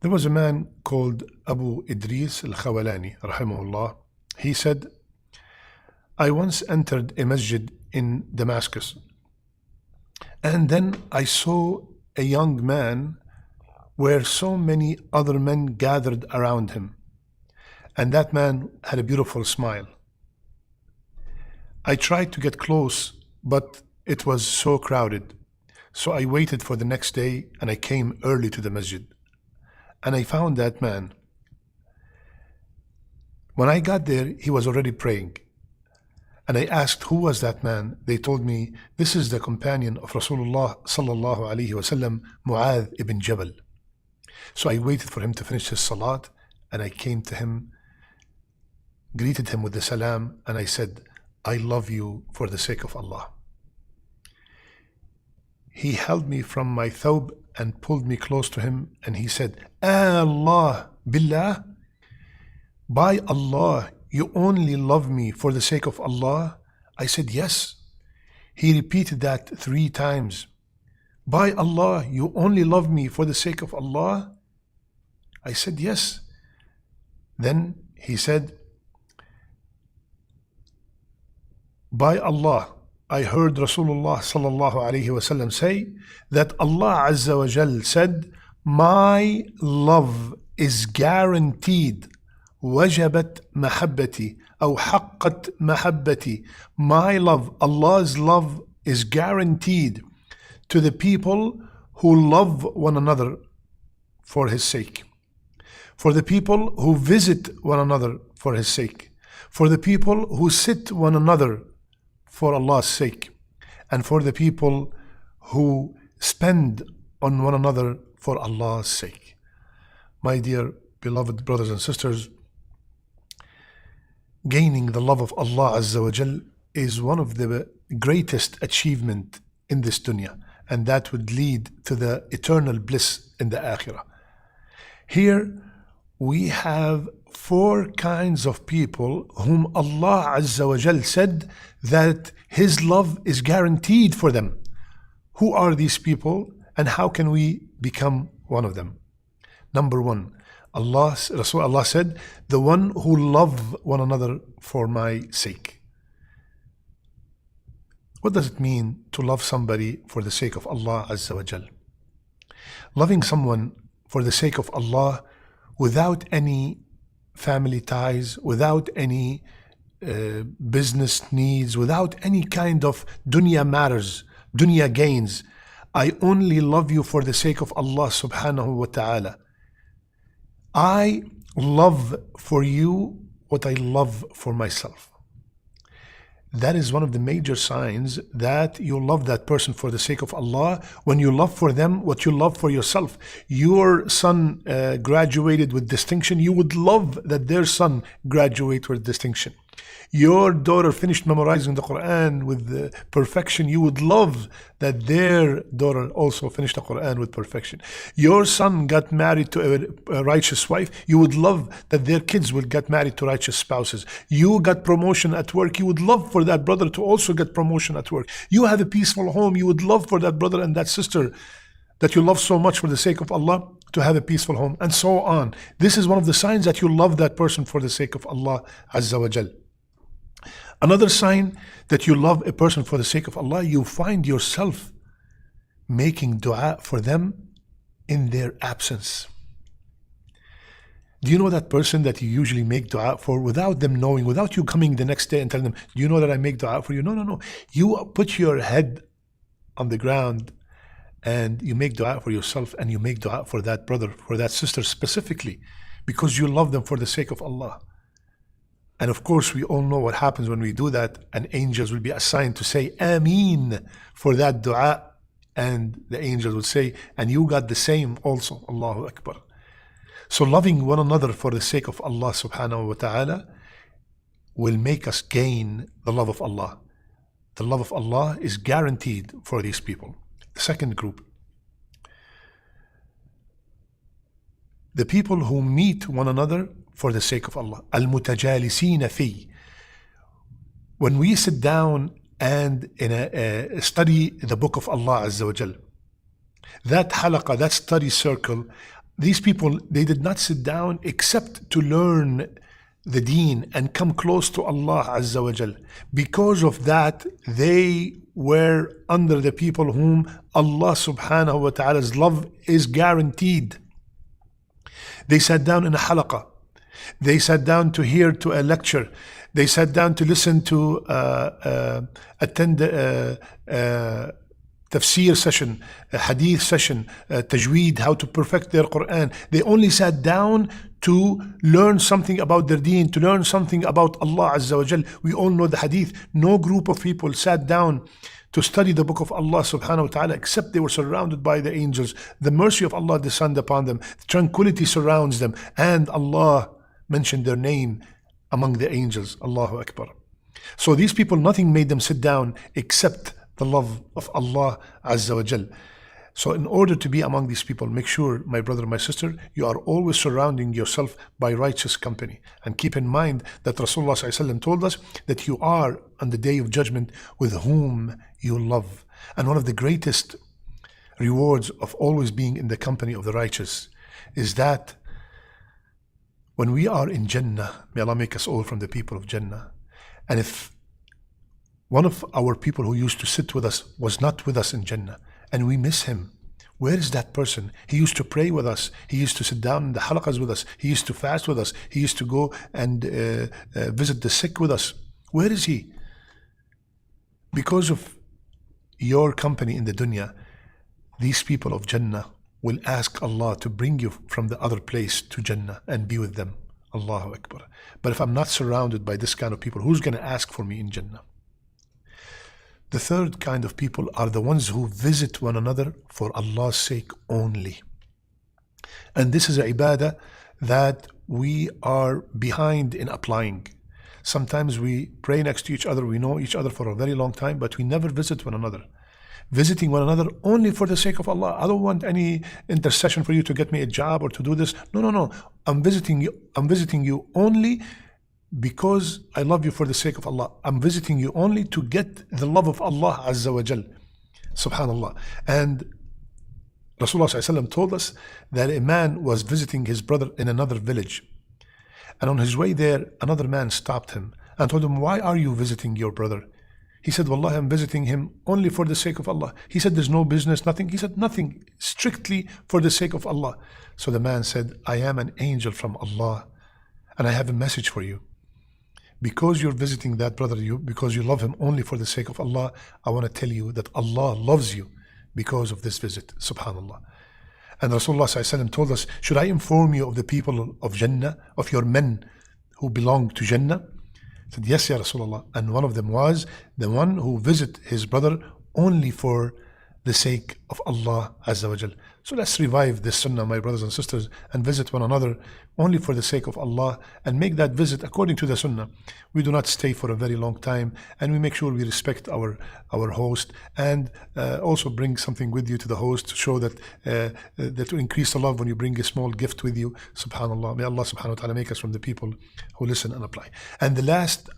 There was a man called Abu Idris al-Khawalani, rahimahullah. He said, I once entered a masjid in Damascus, and then I saw a young man where so many other men gathered around him, and that man had a beautiful smile. I tried to get close, but it was so crowded. So I waited for the next day, and I came early to the masjid, and I found that man. When I got there, he was already praying. And I asked, who was that man? They told me, this is the companion of Rasulullah sallallahu alaihi wasallam, Mu'adh ibn Jabal. So I waited for him to finish his salat, and I came to him, greeted him with the salam, and I said, I love you for the sake of Allah. He held me from my thawb and pulled me close to him, and he said, Allah, Billah, by Allah, you only love me for the sake of Allah? I said, yes. He repeated that 3 times. By Allah, you only love me for the sake of Allah? I said, yes. Then he said, by Allah, I heard Rasulullah sallallahu alaihi wasallam say that Allah Azza wa Jal said, my love is guaranteed. وجبت محبتي أو حقت محبتي. My love, Allah's love is guaranteed to the people who love one another for His sake, for the people who visit one another for His sake, for the people who sit one another for Allah's sake, and for the people who spend on one another for Allah's sake. My dear beloved brothers and sisters, gaining the love of Allah Azza wa Jal is one of the greatest achievement in this dunya, and that would lead to the eternal bliss in the akhirah. Here we have 4 kinds of people whom Allah Azza wa Jal said that His love is guaranteed for them. Who are these people, and how can we become one of them? Number 1, Allah said, the one who love one another for my sake. What does it mean to love somebody for the sake of Allah Azza wa Jal? Loving someone for the sake of Allah without any family ties, without any business needs, without any kind of dunya matters, dunya gains. I only love you for the sake of Allah subhanahu wa ta'ala. I love for you what I love for myself. That is one of the major signs that you love that person for the sake of Allah, when you love for them what you love for yourself. Your son graduated with distinction, you would love that their son graduate with distinction. Your daughter finished memorizing the Quran with perfection, you would love that their daughter also finished the Quran with perfection. Your son got married to a righteous wife, you would love that their kids will get married to righteous spouses. You got promotion at work, you would love for that brother to also get promotion at work. You have a peaceful home, you would love for that brother and that sister that you love so much for the sake of Allah to have a peaceful home, and so on. This is one of the signs that you love that person for the sake of Allah Azza wa Jal. Another sign that you love a person for the sake of Allah, you find yourself making dua for them in their absence. Do you know that person that you usually make dua for without them knowing, without you coming the next day and telling them, do you know that I make dua for you? No. You put your head on the ground and you make dua for yourself, and you make dua for that brother, for that sister specifically, because you love them for the sake of Allah. And of course, we all know what happens when we do that, and angels will be assigned to say Ameen for that dua, and the angels will say, and you got the same also. Allahu Akbar. So loving one another for the sake of Allah subhanahu wa ta'ala will make us gain the love of Allah. The love of Allah is guaranteed for these people. The second group, the people who meet one another for the sake of Allah. Al-mutajalisina fi. When we sit down and study the book of Allah Azza wa Jal, that halaqah, that study circle, these people, they did not sit down except to learn the deen and come close to Allah Azza wa Jal. Because of that, they were under the people whom Allah subhanahu wa ta'ala's love is guaranteed. They sat down in a halaqah. They sat down to hear to a lecture. They sat down to listen to attend tafsir session, a hadith session, tajweed, how to perfect their Quran. They only sat down to learn something about their deen, to learn something about Allah Azza wa Jal. We all know the hadith. No group of people sat down to study the book of Allah subhanahu wa ta'ala except they were surrounded by the angels. The mercy of Allah descended upon them. Tranquility surrounds them. And Allah mentioned their name among the angels. Allahu Akbar. So these people, nothing made them sit down except the love of Allah Azza wa Jal. So in order to be among these people, make sure, my brother, my sister, you are always surrounding yourself by righteous company. And keep in mind that Rasulullah SAW told us that you are on the day of judgment with whom you love. And one of the greatest rewards of always being in the company of the righteous is that when we are in Jannah, may Allah make us all from the people of Jannah. And if one of our people who used to sit with us was not with us in Jannah, and we miss him, where is that person? He used to pray with us. He used to sit down in the halaqas with us. He used to fast with us. He used to go and visit the sick with us. Where is he? Because of your company in the dunya, these people of Jannah will ask Allah to bring you from the other place to Jannah and be with them. Allahu Akbar. But if I'm not surrounded by this kind of people, who's going to ask for me in Jannah? The third kind of people are the ones who visit one another for Allah's sake only. And this is a ibadah that we are behind in applying. Sometimes we pray next to each other, we know each other for a very long time, but we never visit one another. Visiting one another only for the sake of Allah. I don't want any intercession for you to get me a job or to do this. No. I'm visiting you only because I love you for the sake of Allah. I'm visiting you only to get the love of Allah Azza wa Jal. Subhanallah. And Rasulullah SAW told us that a man was visiting his brother in another village. And on his way there, another man stopped him and told him, "Why are you visiting your brother?" He said, "Wallahi, I'm visiting him only for the sake of Allah." He said, "There's no business, nothing." He said, "Nothing, strictly for the sake of Allah." So the man said, "I am an angel from Allah and I have a message for you. Because you're visiting that brother, because you love him only for the sake of Allah, I want to tell you that Allah loves you because of this visit." Subhanallah. And Rasulullah SAW told us, "Should I inform you of the people of Jannah, of your men who belong to Jannah?" He said, "Yes, Ya Rasulullah." And one of them was the one who visit his brother only for the sake of Allah Azza wa Jal. So let's revive this sunnah, my brothers and sisters, and visit one another only for the sake of Allah, and make that visit according to the sunnah. We do not stay for a very long time, and we make sure we respect our host, and also bring something with you to the host to show that will increase the love when you bring a small gift with you. Subhanallah. May Allah subhanahu wa ta'ala make us from the people who listen and apply. And the last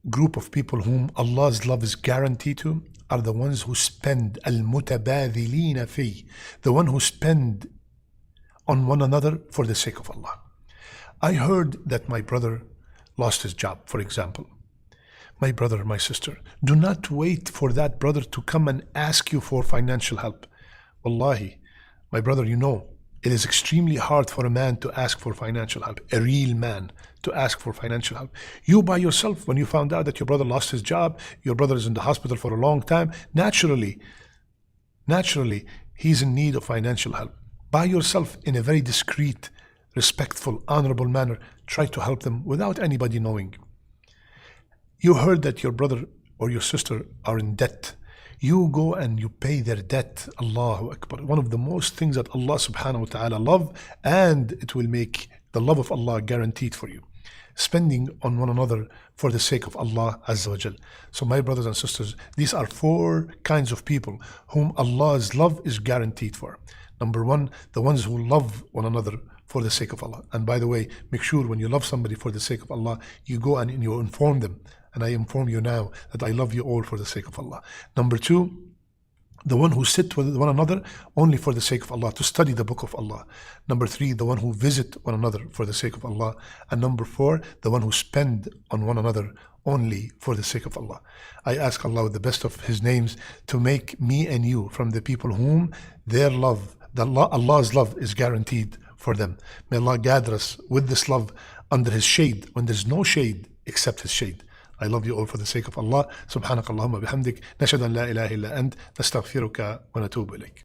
group of people whom Allah's love is guaranteed to are the ones who spend al-mutabadhilina fi, the one who spend on one another for the sake of Allah. I heard that my brother lost his job, for example. My brother, my sister, do not wait for that brother to come and ask you for financial help. Wallahi, my brother, you know, it is extremely hard for a man to ask for financial help, a real man to ask for financial help. You by yourself, when you found out that your brother lost his job, your brother is in the hospital for a long time, naturally, he's in need of financial help. By yourself, in a very discreet, respectful, honorable manner, try to help them without anybody knowing. You heard that your brother or your sister are in debt. You go and you pay their debt. Allahu Akbar. One of the most things that Allah subhanahu wa ta'ala love, and it will make the love of Allah guaranteed for you. Spending on one another for the sake of Allah Azza wa Jal. So my brothers and sisters, these are 4 kinds of people whom Allah's love is guaranteed for. Number 1, the ones who love one another for the sake of Allah. And by the way, make sure when you love somebody for the sake of Allah, you go and you inform them. And I inform you now that I love you all for the sake of Allah. Number 2, The one who sit with one another only for the sake of Allah, to study the book of Allah. Number 3, the one who visit one another for the sake of Allah. And number 4, the one who spend on one another only for the sake of Allah. I ask Allah with the best of His names to make me and you from the people whom their love, Allah's love is guaranteed for them. May Allah gather us with this love under His shade when there's no shade except His shade. I love you all for the sake of Allah. سبحانك اللهم بحمدك نشهد أن لا إله إلا أنت نستغفرك ونتوب إليك.